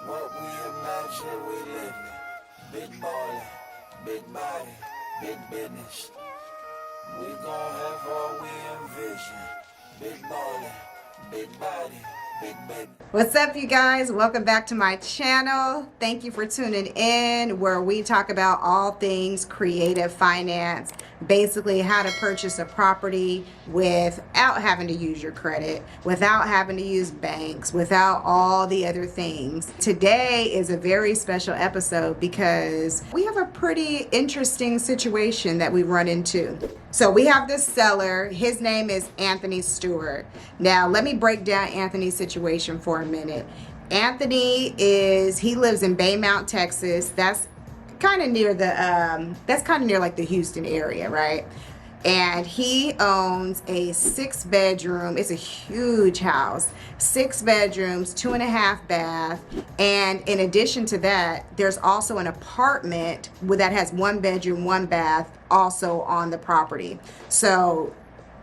What we imagine we living. Big ballin', big body, big business. We gon' have all we envision. Big ballin', big body, big business. What's up, you guys? Welcome back to my channel. Thank you for tuning in, where we talk about all things creative finance, basically how to purchase a property without having to use your credit, without having to use banks, without all the other things. Today is a very special episode because we have a pretty interesting situation that we run into. So we have this seller. His name is Anthony Stewart. Now, let me break down Anthony's situation for a minute. Anthony he lives in Baymount, Texas. That's kind of near like the Houston area, right? And he owns a 6-bedroom. It's a huge house, 6 bedrooms, 2.5 bath. And in addition to that, there's also an apartment that has 1 bedroom, 1 bath also on the property. So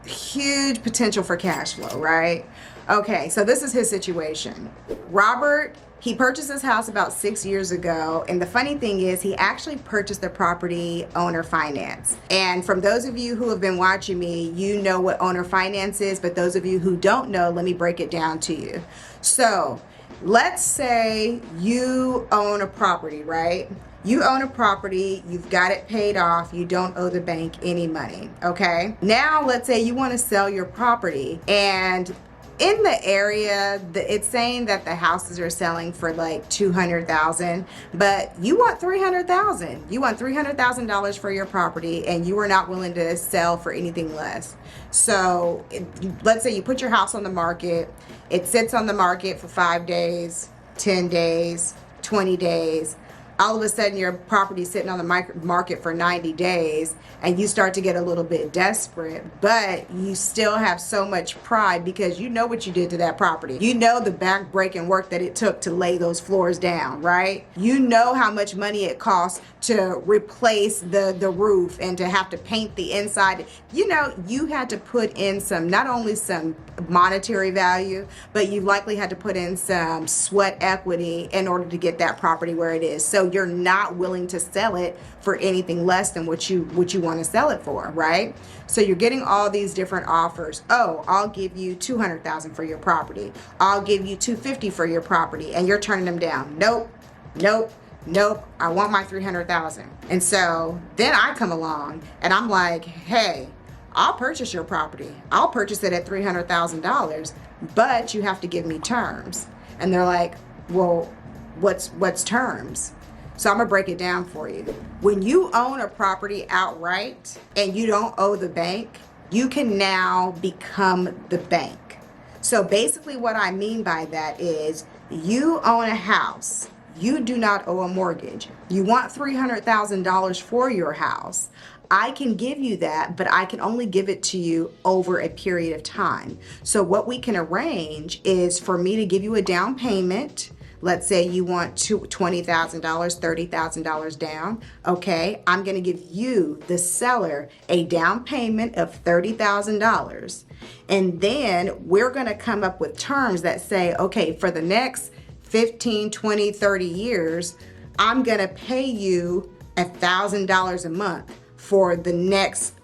huge potential for cash flow, right? Okay, so this is his situation. Robert, he purchased this house about 6 years ago, and the funny thing is he actually purchased the property owner finance. And from those of you who have been watching me, you know what owner finance is, but those of you who don't know, let me break it down to you. So let's say you own a property, right? You own a property, you've got it paid off, you don't owe the bank any money, okay? Now let's say you want to sell your property, and in the area, it's saying that the houses are selling for like $200,000, but you want $300,000. You want $300,000 for your property, and you are not willing to sell for anything less. So let's say you put your house on the market. It sits on the market for 5 days, 10 days, 20 days. All of a sudden your property's sitting on the market for 90 days and you start to get a little bit desperate, but you still have so much pride because you know what you did to that property. You know the back-breaking work that it took to lay those floors down, right? You know how much money it costs to replace the roof and to have to paint the inside. You know, you had to put in not only some monetary value, but you likely had to put in some sweat equity in order to get that property where it is. So you're not willing to sell it for anything less than what you want to sell it for, right? So you're getting all these different offers. Oh, I'll give you $200,000 for your property. I'll give you $250 for your property, and you're turning them down. Nope, nope, nope. I want my $300,000. And so then I come along and I'm like, hey, I'll purchase your property. I'll purchase it at $300,000, but you have to give me terms. And they're like, well, what's terms? So I'm gonna break it down for you. When you own a property outright and you don't owe the bank, you can now become the bank. So basically what I mean by that is you own a house. You do not owe a mortgage. You want $300,000 for your house. I can give you that, but I can only give it to you over a period of time. So what we can arrange is for me to give you a down payment. Let's say you want $20,000, $30,000 down. Okay, I'm gonna give you, the seller, a down payment of $30,000. And then we're gonna come up with terms that say, okay, for the next 15, 20, 30 years, I'm gonna pay you $1,000 a month for the next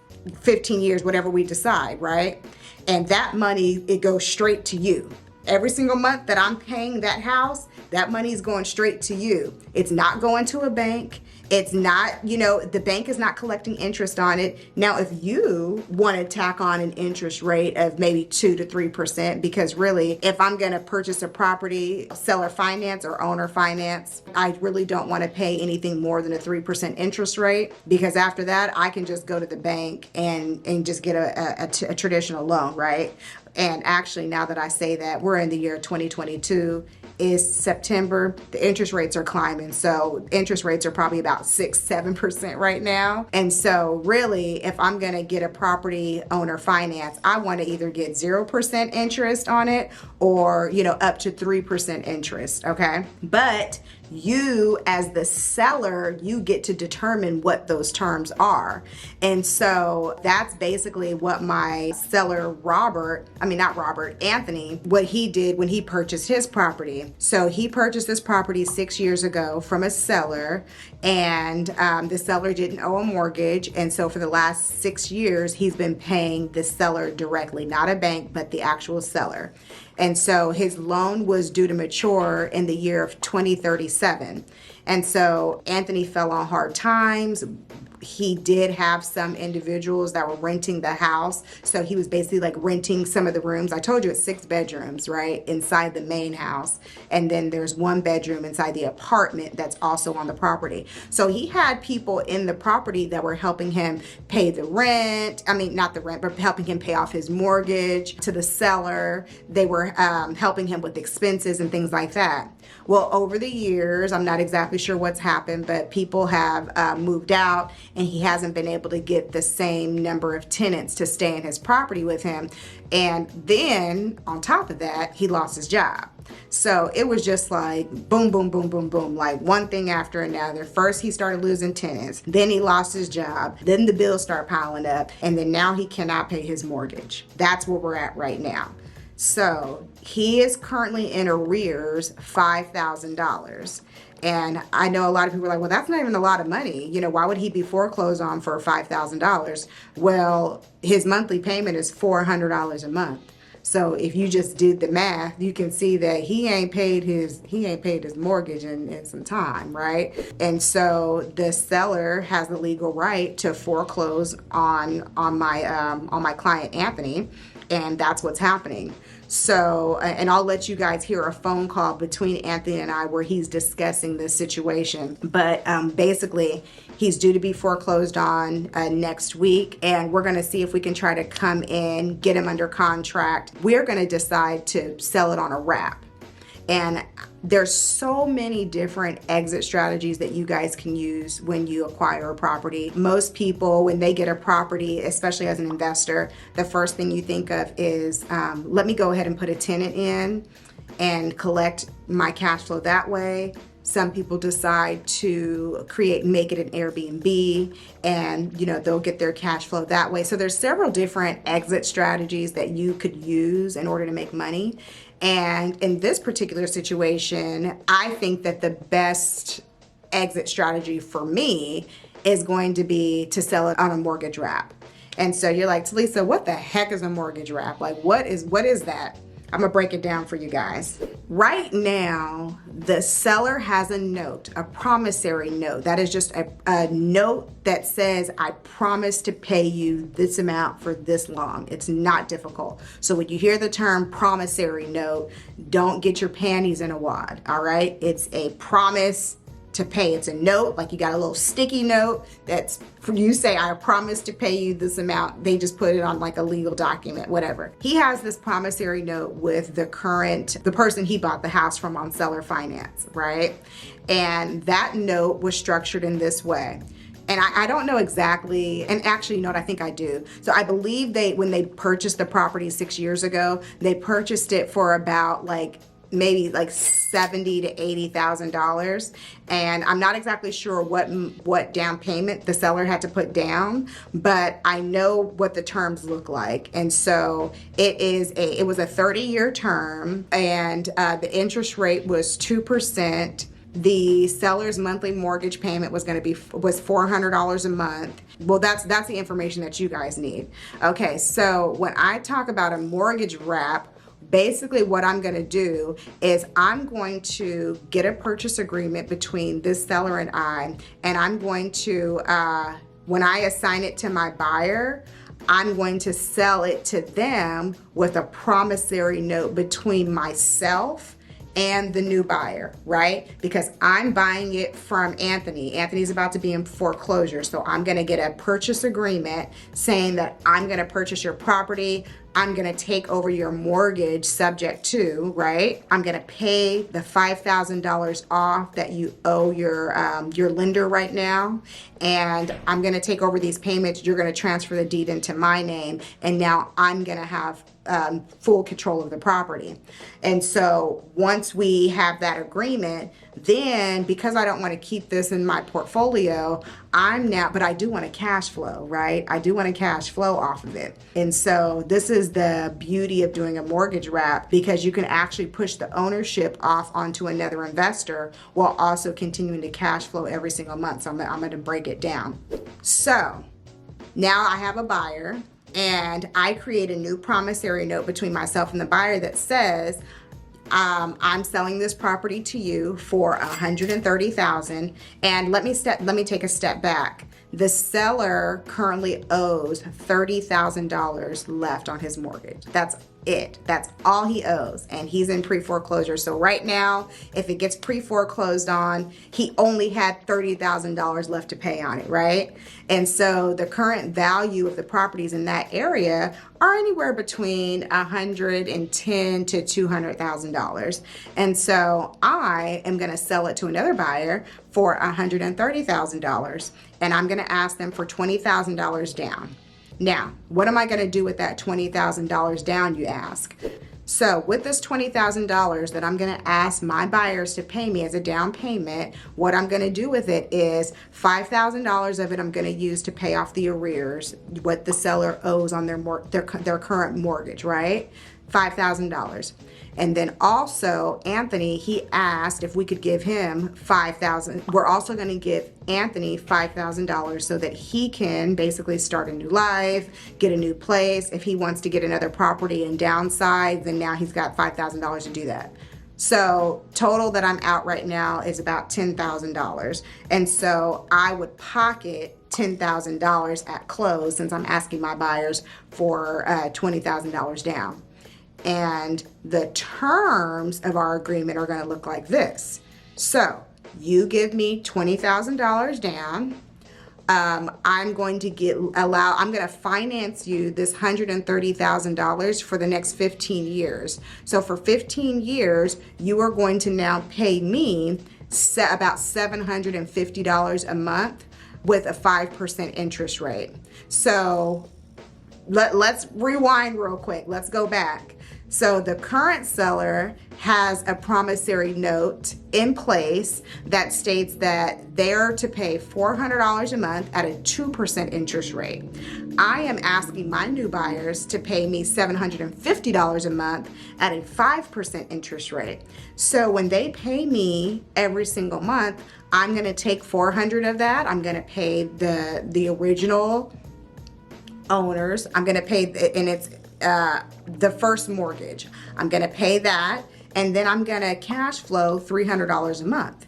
15 years, whatever we decide, right? And that money, it goes straight to you. Every single month that I'm paying that house, that money is going straight to you. It's not going to a bank. It's not, the bank is not collecting interest on it. Now, if you want to tack on an interest rate of maybe 2 to 3%, because really, if I'm going to purchase a property, seller finance or owner finance, I really don't want to pay anything more than a 3% interest rate, because after that, I can just go to the bank and just get a traditional loan, right? And actually, now that I say that, we're in the year 2022, is September, the interest rates are climbing. So interest rates are probably about 6-7% right now. And so really, if I'm gonna get a property owner finance, I wanna either get 0% interest on it or, up to 3% interest, okay? But You, as the seller, you get to determine what those terms are. And so that's basically what my seller, Anthony, what he did when he purchased his property. So he purchased this property 6 years ago from a seller, and the seller didn't owe a mortgage. And so for the last 6 years, he's been paying the seller directly, not a bank, but the actual seller. And so his loan was due to mature in the year of 2037. And so Anthony fell on hard times. He did have some individuals that were renting the house. So he was basically like renting some of the rooms. I told you it's 6 bedrooms, right, inside the main house. And then there's 1 bedroom inside the apartment that's also on the property. So he had people in the property that were helping him pay the rent. I mean, not the rent, but helping him pay off his mortgage to the seller. They were helping him with expenses and things like that. Well, over the years, I'm not exactly sure what's happened, but people have moved out, and he hasn't been able to get the same number of tenants to stay in his property with him. And then on top of that, he lost his job. So it was just like boom, boom, boom, boom, boom, like one thing after another. First, he started losing tenants. Then he lost his job. Then the bills start piling up. And then now he cannot pay his mortgage. That's where we're at right now. So he is currently in arrears $5,000. And I know a lot of people are like, well, that's not even a lot of money. You know, why would he be foreclosed on for $5,000? Well, his monthly payment is $400 a month. So if you just did the math, you can see that he ain't paid his mortgage in some time, right? And so the seller has the legal right to foreclose on my client Anthony, and that's what's happening. So, and I'll let you guys hear a phone call between Anthony and I where he's discussing this situation. But basically, he's due to be foreclosed on next week, and we're going to see if we can try to come in, get him under contract. We're going to decide to sell it on a wrap. And there's so many different exit strategies that you guys can use when you acquire a property. Most people, when they get a property, especially as an investor, the first thing you think of is, let me go ahead and put a tenant in and collect my cash flow that way. Some people decide to make it an Airbnb, and they'll get their cash flow that way. So there's several different exit strategies that you could use in order to make money. And in this particular situation, I think that the best exit strategy for me is going to be to sell it on a mortgage wrap. And so you're like, Talisa, what the heck is a mortgage wrap? Like, what is that? I'm gonna break it down for you guys. Right now, the seller has a note, a promissory note. That is just a note that says, I promise to pay you this amount for this long. It's not difficult. So when you hear the term promissory note, don't get your panties in a wad, all right? It's a promise to pay. It's a note, like you got a little sticky note that's for you say, I promise to pay you this amount. They just put it on like a legal document, whatever. He has this promissory note with the person he bought the house from on seller finance, right? And that note was structured in this way. And I don't know exactly, and actually, I think I do. So I believe when they purchased the property 6 years ago, they purchased it for about maybe $70,000 to $80,000, and I'm not exactly sure what down payment the seller had to put down, but I know what the terms look like. And so it was a 30-year term, and the interest rate was 2%. The seller's monthly mortgage payment was $400 a month. Well, that's the information that you guys need. Okay, so when I talk about a mortgage wrap, basically what I'm going to do is I'm going to get a purchase agreement between this seller and I'm going to, when I assign it to my buyer, I'm going to sell it to them with a promissory note between myself and the new buyer, right? Because I'm buying it from Anthony. Anthony's about to be in foreclosure. So I'm gonna get a purchase agreement saying that I'm gonna purchase your property. I'm gonna take over your mortgage subject to, right? I'm gonna pay the $5,000 off that you owe your lender right now. And I'm gonna take over these payments. You're gonna transfer the deed into my name. And now I'm gonna have full control of the property. And so once we have that agreement, then because I don't want to keep this in my portfolio, but I do want to cash flow, right? I do want to cash flow off of it. And so this is the beauty of doing a mortgage wrap, because you can actually push the ownership off onto another investor while also continuing to cash flow every single month. So I'm going to break it down. So now I have a buyer, and I create a new promissory note between myself and the buyer that says, I'm selling this property to you for $130,000. And let me take a step back. The seller currently owes $30,000 left on his mortgage. That's it. That's all he owes. And he's in pre-foreclosure. So right now, if it gets pre-foreclosed on, he only had $30,000 left to pay on it, right? And so the current value of the properties in that area are anywhere between $110,000 to $200,000. And so I am going to sell it to another buyer for $130,000. And I'm going to ask them for $20,000 down. Now, what am I going to do with that $20,000 down, you ask? So with this $20,000 that I'm going to ask my buyers to pay me as a down payment, what I'm going to do with it is $5,000 of it I'm going to use to pay off the arrears, what the seller owes on their current mortgage, right? $5,000. And then also Anthony, he asked if we could give him $5,000. We're also going to give Anthony $5,000 so that he can basically start a new life, get a new place. If he wants to get another property and downsize, then now he's got $5,000 to do that. So total that I'm out right now is about $10,000. And so I would pocket $10,000 at close, since I'm asking my buyers for $20,000 down. And the terms of our agreement are going to look like this. So you give me $20,000 down. I'm going to finance you this $130,000 for the next 15 years. So for 15 years, you are going to now pay me about $750 a month with a 5% interest rate. So let's rewind real quick. Let's go back. So the current seller has a promissory note in place that states that they're to pay $400 a month at a 2% interest rate. I am asking my new buyers to pay me $750 a month at a 5% interest rate. So when they pay me every single month, I'm going to take $400 of that. I'm going to pay the original owners. I'm going to pay, and it's the first mortgage. I'm going to pay that, and then I'm going to cash flow $300 a month.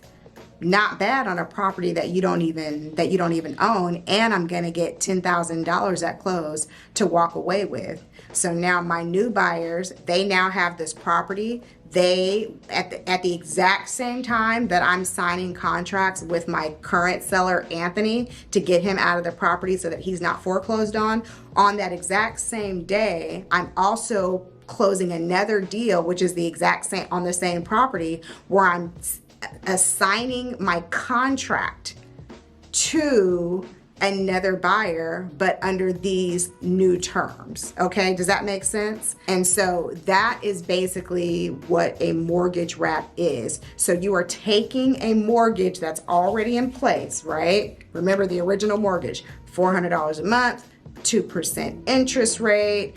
Not bad on a property that you don't even own, and I'm going to get $10,000 at close to walk away with. So now my new buyers, they now have this property. They at the exact same time that I'm signing contracts with my current seller Anthony to get him out of the property so that he's not foreclosed on that exact same day, I'm also closing another deal, which is the exact same on the same property, where I'm assigning my contract to another buyer, but under these new terms. Okay, does that make sense? And so that is basically what a mortgage wrap is. So you are taking a mortgage that's already in place, right? Remember the original mortgage, $400 a month, 2% interest rate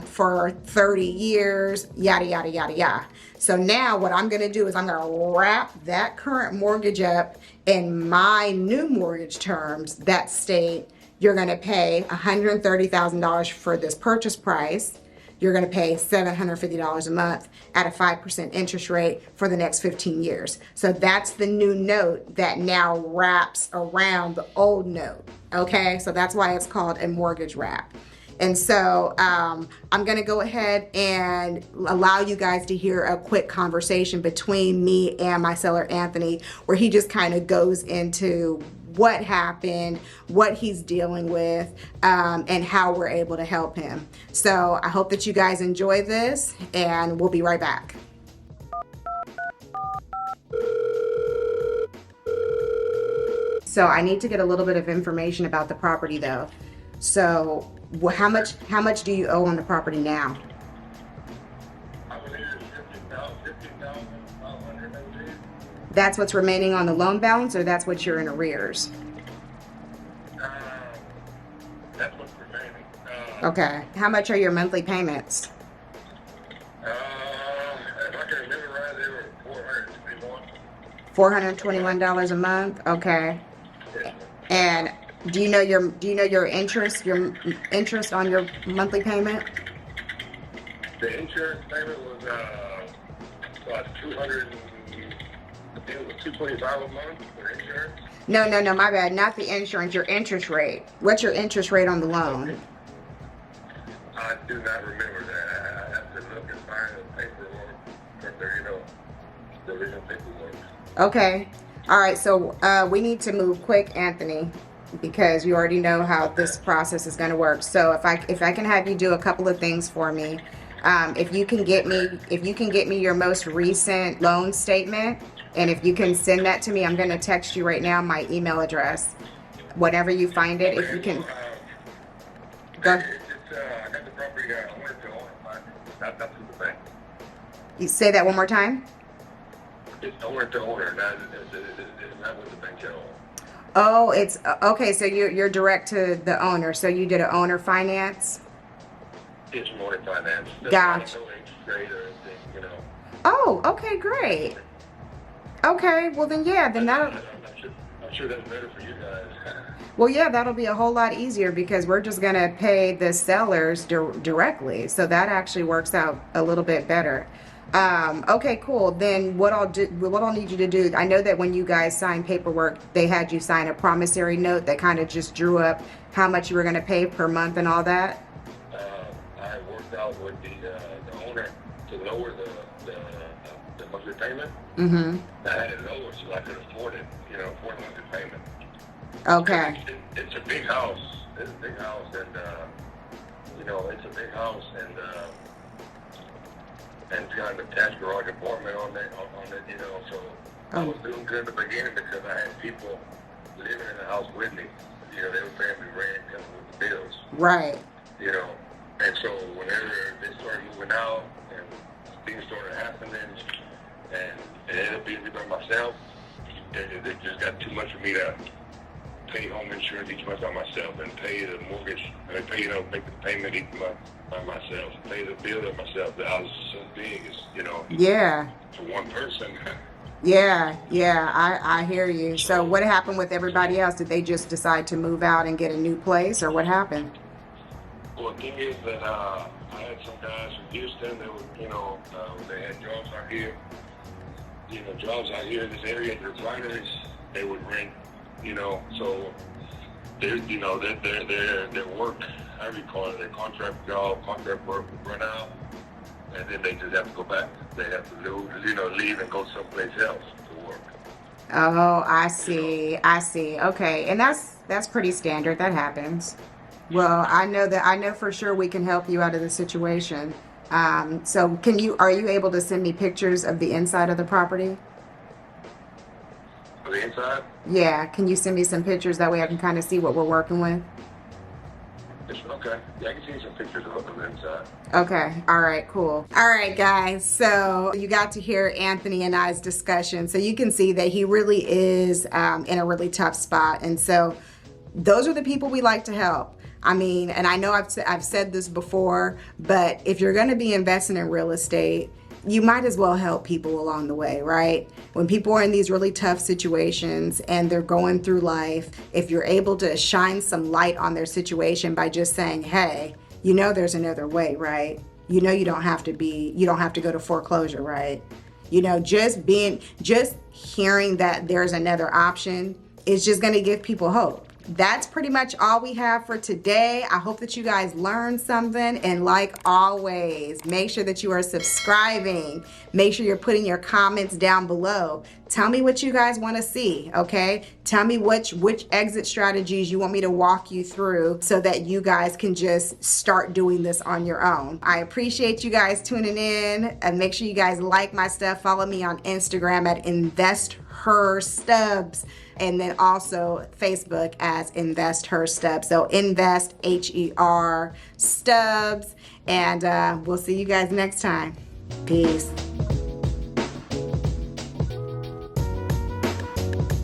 for 30 years, yada, yada, yada, yada. So now what I'm going to do is I'm going to wrap that current mortgage up in my new mortgage terms that state you're going to pay $130,000 for this purchase price. You're going to pay $750 a month at a 5% interest rate for the next 15 years. So that's the new note that now wraps around the old note. Okay, so that's why it's called a mortgage wrap. And so I'm going to go ahead and allow you guys to hear a quick conversation between me and my seller Anthony, where he just kind of goes into what happened, what he's dealing with, and how we're able to help him. So I hope that you guys enjoy this, and we'll be right back. So I need to get a little bit of information about the property though. So how much do you owe on the property now? That's what's remaining on the loan balance, or that's what you're in arrears? That's what's remaining. Okay. How much are your monthly payments? If I can remember right, they were 421. $421 a month. Okay. And do you know your interest on your monthly payment? The insurance payment was about 200. I think it was 225 a month for insurance. No, my bad. Not the insurance, your interest rate. What's your interest rate on the loan? Okay. I do not remember that. I have to look and find the paperwork from the original paperwork. Okay. All right. So we need to move quick, Anthony, because you already know how this process is going to work. So if I can have you do a couple of things for me, if you can get me your most recent loan statement, and if you can send that to me, I'm going to text you right now my email address. Whenever you find it, if you can. Go. I got the property. I wanted to own it. That's the thing. You say that one more time. It's owner to owner. It's not with the bank at all. Oh, it's okay. So you're direct to the owner. So you did an owner finance. It's more finance. Gotcha. No interest rate or anything, Oh, okay, great. Okay, well then, yeah, then that'll. I'm sure that's better for you guys. Well, yeah, that'll be a whole lot easier because we're just gonna pay the sellers directly. So that actually works out a little bit better. Okay, cool. Then what I'll need you to do, I know that when you guys signed paperwork, they had you sign a promissory note that kind of just drew up how much you were gonna pay per month and all that. I worked out with the owner to lower the monthly payment. Mm-hmm. I had it lower so I could afford it, afford monthly payment. Okay. It's a big house. It's a big house, and it's a big house, and it's got an attached garage apartment on it, So I was doing good in the beginning because I had people living in the house with me. They were paying me rent and with the bills. Right. And so whenever they started moving out and things started happening, and it ended up being by myself, it just got too much for me to pay home insurance each month by myself and pay the mortgage, and make the payment each month by myself, pay the bill by myself. The house is so big, Yeah. For one person. Yeah, I hear you. So what happened with everybody else? Did they just decide to move out and get a new place, or what happened? Well, the thing is that I had some guys from Houston. They were, they had jobs out here. Jobs out here in this area. They're writers. They would rent. So their work, how do you call it? Their contract work would run out, and then they just have to go back. They have to leave and go someplace else to work. Oh, I see. Okay, and that's pretty standard. That happens. Well, I know for sure we can help you out of the situation. So are you able to send me pictures of the inside of the property? For the inside? Yeah, can you send me some pictures? That way I can kind of see what we're working with. Okay. Yeah, I can see some pictures of the inside. Okay. All right, cool. All right, guys. So you got to hear Anthony and I's discussion. So you can see that he really is in a really tough spot. And so those are the people we like to help. I mean, and I know I've said this before, but if you're going to be investing in real estate, you might as well help people along the way, right? When people are in these really tough situations and they're going through life, if you're able to shine some light on their situation by just saying, hey, there's another way, right? You don't have to go to foreclosure, right? Just hearing that there's another option is just going to give people hope. That's pretty much all we have for today. I hope that you guys learned something, and like always, make sure that you are subscribing. Make sure you're putting your comments down below. Tell me what you guys want to see, okay? Tell me which exit strategies you want me to walk you through so that you guys can just start doing this on your own. I appreciate you guys tuning in, and make sure you guys like my stuff. Follow me on Instagram at H.E.R Stubbs, and then also Facebook as H.E.R Stubbs. So invest H.E.R Stubbs, and we'll see you guys next time. Peace.